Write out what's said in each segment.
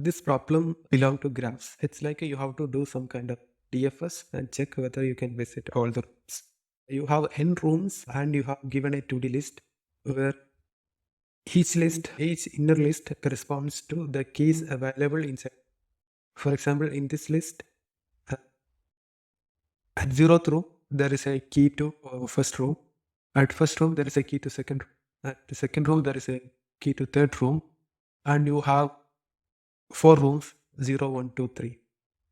This problem belongs to graphs. It's like you have to do some kind of DFS and check whether you can visit all the rooms. You have n rooms and you have given a 2D list where each inner list corresponds to the keys available inside. For example, in this list, at 0th room, there is a key to first room. At first room, there is a key to second room. At the second room, there is a key to third room. And you have 4 rooms, 0, 1, 2, 3.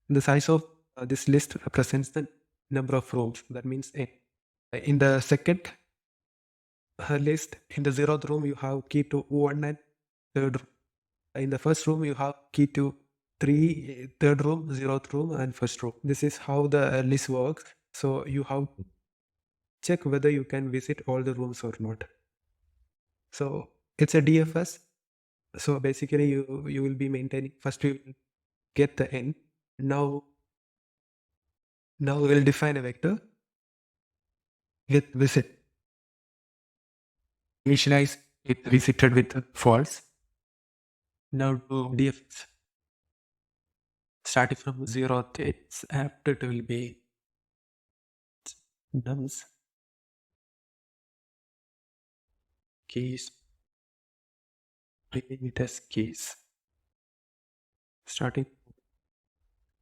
The size of this list represents the number of rooms. That means in the second list, in the 0th room, you have key to 1 and third room. In the first room, you have key to 3, third room, 0th room, and first room. This is how the list works. So you have to check whether you can visit all the rooms or not. So it's a DFS. So basically, you will be maintaining. First, you will get the n. Now we'll define a vector with visit. Initialize it visited with false. Now do DFS. Starting from 0th, its apt it will be nums keys. Reading it as keys. Starting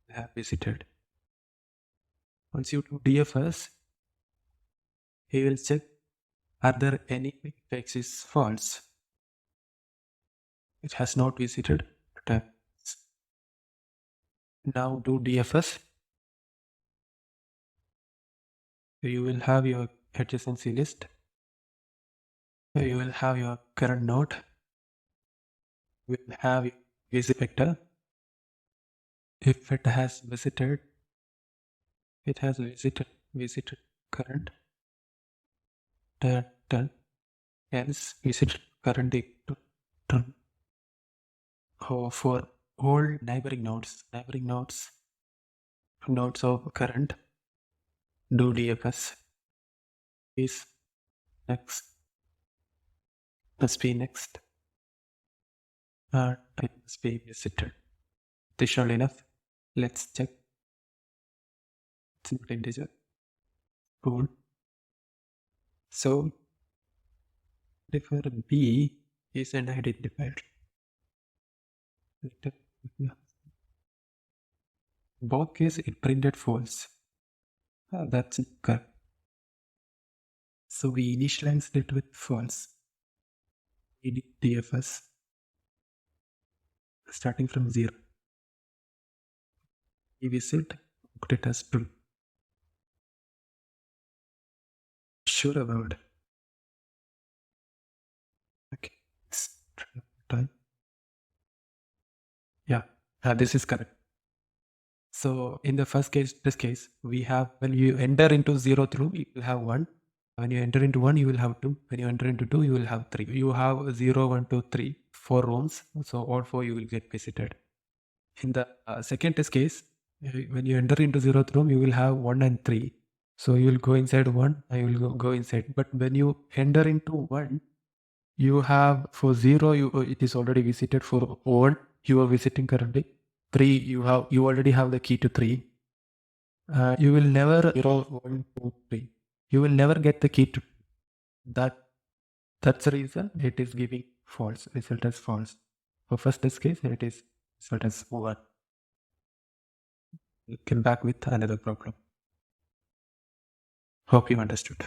have visited. Once you do DFS, he will check are there any x is false. It has not visited. Now do DFS. You will have your adjacency list. You will have your current node. You will have your visit vector. If it has visited, it has visited current. Turn. Else visit current turn. Oh, for all neighboring nodes of current, do DFS. Is next. Must be next. It must be visited. Additional enough. Let's check. It's not integer. Cool. So, for B is an identifier. Both cases it printed false. That's correct. So we initialized it with false. We did DFS starting from 0. We visit, put it as true. Sure about it. Okay. Time. Yeah, this is correct. So in the first case, this case, we have when you enter into 0th room, you will have 1. When you enter into 1, you will have 2. When you enter into 2, you will have 3. You have 0, 1, 2, 3, 4 rooms. So all 4 you will get visited. In the second test case, when you enter into 0th room, you will have 1 and 3. So you will go inside 1, and you will go inside. But when you enter into 1, you have for 0, it is already visited. For 1, you are visiting currently. 3, you already have the key to 3. You will never 0, 1, 2, 3. You will never get the key to that. That's the reason it is giving false. Result as false. For first test case, it is result as 1. We'll come back with another problem. Hope you understood.